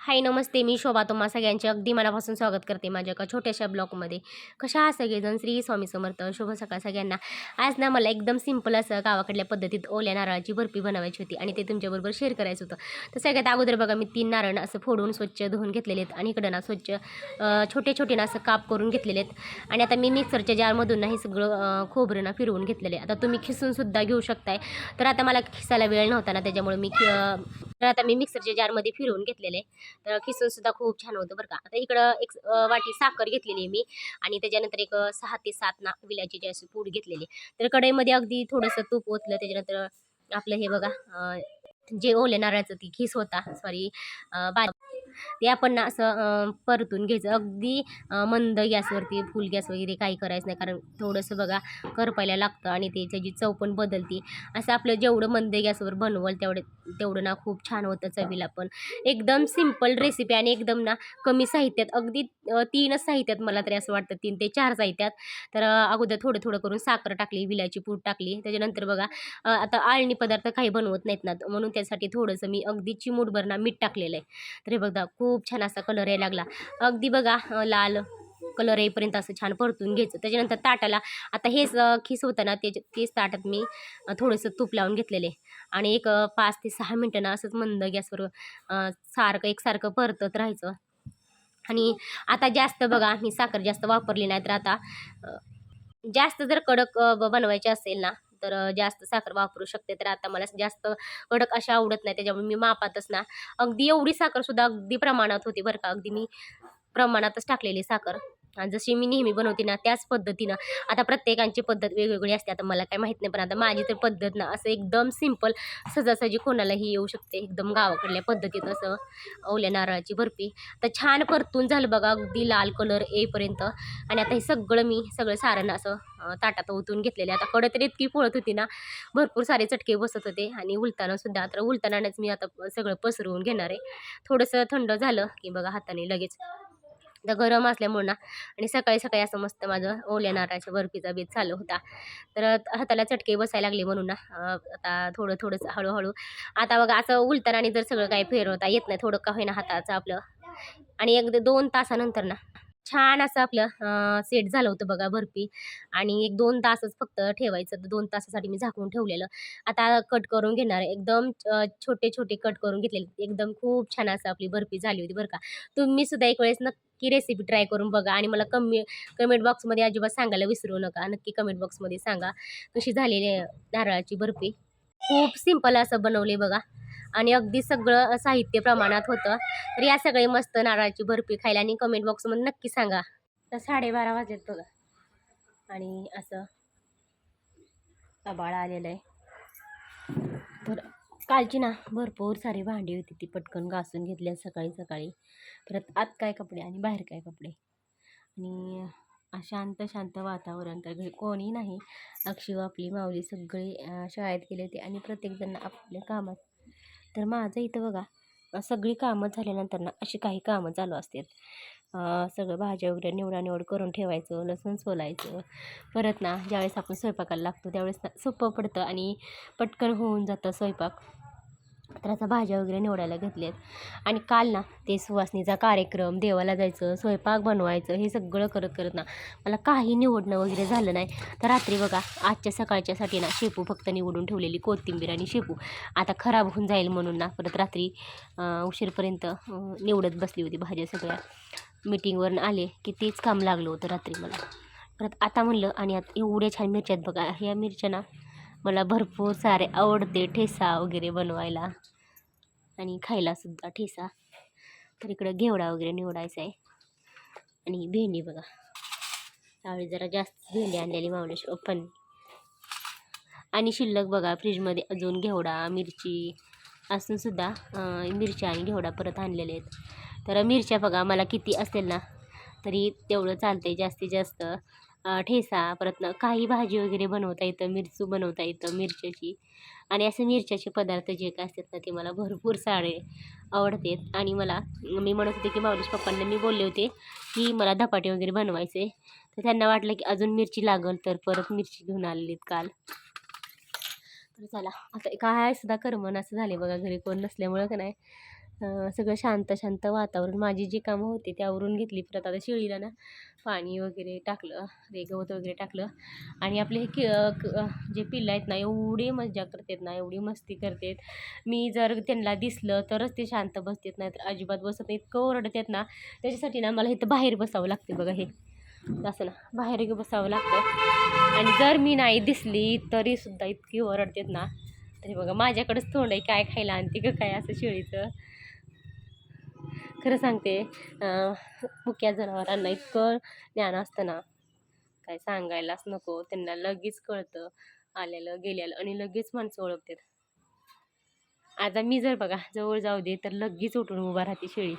हाय नमस्ते, मी शोभा तुम्हा सगळ्यांचे अगदी मनापासून स्वागत करते माझ्या एका छोट्याशा ब्लॉगमध्ये. कशा आहात सगळेजण? श्री स्वामी समर्थ. शुभ सकाळ सगळ्यांना. आज ना मला एकदम सिंपल असं गावाकडल्या पद्धतीत ओल्या नारळाची बर्फी बनवायची होती आणि ते तुमच्याबरोबर शेअर करायचं होतं. तर सगळ्यात अगोदर बघा, मी 3 नारळ असं फोडून स्वच्छ धुवून घेतलेले आहेत आणि इकडं ना स्वच्छ छोटे छोटे ना असं काप करून घेतलेले आहेत. आणि आता मी मिक्सरच्या जारमधून ना हे सगळं खोबरं ना फिरवून घेतलेले आहे. आता तुम्ही खिसूनसुद्धा घेऊ शकताय. तर आता मला खिसायला वेळ नव्हता ना, त्याच्यामुळे तर आता मी मिक्सरच्या जारमध्ये फिरवून घेतलेले आहे. तर खिसून सुद्धा खूप छान होतं बरं का. आता इकडं एक वाटी साखर घेतलेली आहे मी आणि त्याच्यानंतर एक 6 ते 7 ना विलायचीची अशी पूड घेतलेली. तर कढईमध्ये अगदी थोडंसं तूप ओतलं. त्याच्यानंतर आपलं हे बघा, जे ओले नारळाचं ती खीस होता, सॉरी, ते आपण ना असं परतून घ्यायचं अगदी मंद गॅसवरती. फुल गॅस वगैरे काही करायचं नाही, कारण थोडंसं बघा करपायला लागतं आणि त्याची चव पण बदलते. असं आपलं जेवढं मंद गॅसवर बनवल तेवढं ना खूप छान होतं चवीला पण. एकदम सिंपल रेसिपी आणि एकदम ना कमी साहित्यात, अगदी 3च साहित्यात, मला तरी असं वाटतं 3 ते 4 साहित्यात. तर अगोदर थोडं थोडं करून साखर टाकली, विलायची पूड टाकली. त्याच्यानंतर बघा, आता आळणी पदार्थ काही बनवत नाहीत ना, म्हणून त्यासाठी थोडंसं मी अगदी चिमूटभर ना मीठ टाकलेलं आहे. तर हे बघा, खूप छान असा कलर यायला लागला. अगदी बघा, लाल कलर येईपर्यंत असं छान परतून घ्यायचं. त्याच्यानंतर ताटाला आता हेच खीस होतं ना, तेच ताटात मी थोडंसं तूप लावून घेतलेले आणि एक 5 ते 6 मिनिटं ना असंच मंद गॅसवर सारखं एकसारखं परतत राहायचं. आणि आता जास्त बघा, मी साखर जास्त वापरली नाही, तर आता अ, जास्त जर कडक बनवायचे असेल ना, तर जास्त साखर वापरू शकते. तर आता मला जास्त कडक अशा आवडत नाही, त्याच्यामुळे मी मापातच ना अगदी एवढी साखरसुद्धा अगदी प्रमाणात होती बरं का. अगदी मी प्रमाणातच टाकलेली साखर आणि जशी मी नेहमी बनवते ना त्याच पद्धतीनं. आता प्रत्येकाची पद्धत वेगवेगळी असते, आता मला काही माहीत नाही, पण आता माझी तर पद्धत ना असं एकदम सिंपल, सहजासहजी कोणालाही येऊ शकते, एकदम गावाकडल्या पद्धतीत असं ओल्या नारळाची बर्फी. तर छान परतून झालं बघा, अगदी लाल कलर येईपर्यंत. आणि आता हे सगळं सारण असं ताटात ओतून घेतलेले. आता कढई तर इतकी पोळत होती ना, भरपूर सारे चटके बसत होते आणि उलताना सुद्धा. तर उलतानाच मी आता सगळं पसरवून घेणार आहे. थोडंसं थंड झालं की बघा हाताने लगेच, तर गरम असल्यामुळे ना, आणि सकाळी सकाळी असं मस्त माझं ओल्या नारळाच्या बर्फीचा बेत चालू होता. तर हाताला चटके बसायला लागले म्हणून ना, आता थोडंसं हळूहळू आता बघा, असं उलताना आणि जर सगळं काही फिरवता येत नाही, थोडं का होईना हाताचं आपलं. आणि एक 2 तासानंतर ना छान असं आपलं सेट झालं होतं बघा बर्फी. आणि एक 2 तासच फक्त ठेवायचं. तर 2 तासासाठी मी झाकून ठेवलेलं. आता कट करून घेणार आहे. एकदम छोटे-छोटे कट करून घेतलेले. एकदम खूप छान असं आपली बर्फी झाली होती बरं का. तुम्ही सुद्धा एक वेळेस नक्की रेसिपी ट्राय करून बघा आणि मला कमेंट बॉक्समध्ये अजिबात सांगायला विसरू नका. नक्की कमेंट बॉक्समध्ये सांगा कशी झालेली आहे नारळाची बर्फी. खूप सिंपल असं बनवले बघा आणि अगदी सगळं साहित्य प्रमाणात होतं. तर या सगळे मस्त नारळाची बर्फी खायला आणि कमेंट बॉक्समध्ये नक्की सांगा. तर 12:30 वाजलेत बघा आणि असं आभाळ आलेलं आहे. तर कालची ना भरपूर सारी भांडी होती, ती पटकन घासून घेतली सकाळी सकाळी. परत आत काय कपडे आणि बाहेर काय कपडे. आणि शांत शांत वातावरण, तर घरी कोणी नाही. अक्षू, आपली माऊली सगळे शाळेत गेले होते आणि प्रत्येकजण आपल्या कामात. तर माझं इथं बघा, सगळी कामं झाल्यानंतर ना अशी काही कामं चालू असतात. सगळं भाज्या वगैरे निवडानिवड करून ठेवायचं, लसूण सोलायचं. परत ना ज्यावेळेस आपण स्वयंपाकाला लागतो त्यावेळेस ना सोपं पडतं आणि पटकन होऊन जातं स्वयंपाक. तर आता भाज्या वगैरे निवडायला घेतल्यात. आणि काल ना ते सुवासिनीचा कार्यक्रम, देवाला जायचं, स्वयंपाक बनवायचं, हे सगळं करत करत ना मला काही निवडणं वगैरे झालं नाही. तर रात्री बघा, आजच्या सकाळच्यासाठी ना शेपू फक्त निवडून ठेवलेली, कोथिंबीर आणि शेपू. आता खराब होऊन जाईल म्हणून ना परत रात्री उशीरपर्यंत निवडत बसली होती भाज्या सगळ्या. मीटिंगवरून आले की तेच काम लागलं होतं रात्री मला. परत आता म्हणलं, आणि आता एवढ्या छान मिरच्या आहेत बघा, ह्या मिरच्या ना मला भरपूर सारे आवडते, ठेसा वगैरे बनवायला आणि खायलासुद्धा ठेसा. तर इकडं घेवडा वगैरे निवडायचा आहे. आणि भेंडी बघा, त्यावेळी जरा जास्त भेंडी आणलेली मावलेश्वर पप्पांनी. आणि शिल्लक बघा फ्रीजमध्ये अजून घेवडा, मिरची असूनसुद्धा मिरच्या आणि घेवडा परत आणलेले आहेत. तर मिरच्या बघा, मला किती असेल ना तरी तेवढं चालते. जास्तीत जास्त ठेसा, परत ना काही भाजी वगैरे बनवता येतं, मिरचू बनवता येतं मिरच्याची. आणि असे मिरच्याचे पदार्थ जे काय असतात ना, ते मला भरपूर सारे आवडतात. आणि मी म्हणत होते की माऊलीश पप्पांना मी बोलले होते की मला धपाटे वगैरे बनवायचे. तर त्यांना वाटलं की अजून मिरची लागल, तर परत मिरची घेऊन आलेलीत काल. तर चला, आता काय सुद्धा करमन असं झाले बघा, घरी कोण नसल्यामुळं का नाही. सगळं शांत शांत वातावरण, माझी जी कामं होती ती आवरून घेतली. परत आता शेळीला ना पाणी वगैरे टाकलं, ते गवत वगैरे टाकलं. आणि आपले हे जे पिल्लं आहेत ना एवढी मज्जा करतात ना, एवढी मस्ती करतात. मी जर त्यांना दिसलं तरच ते शांत बसतात, नाही तर अजिबात बसत नाही. इतकं ओरडतात ना, त्याच्यासाठी ना मला इथं बाहेर बसावं लागते बघा. हे असं ना बाहेर बसावं लागतं. आणि जर मी नाही दिसली तरीसुद्धा इतकी ओरडतात ना. तरी बघा माझ्याकडेच तोंड आहे, काय खायला आणते का काय असं शेळीचं. खरं सांगते, मुक्या जनावरांना इतकं ज्ञान असतं ना, काय सांगायलाच नको. त्यांना लगेच कळतं आलेलं गेलेलं, आणि लगेच माणसं ओळखतात. आता मी जर बघा जवळ जाऊ दे तर लगेच उठून उभा राहते शेळी.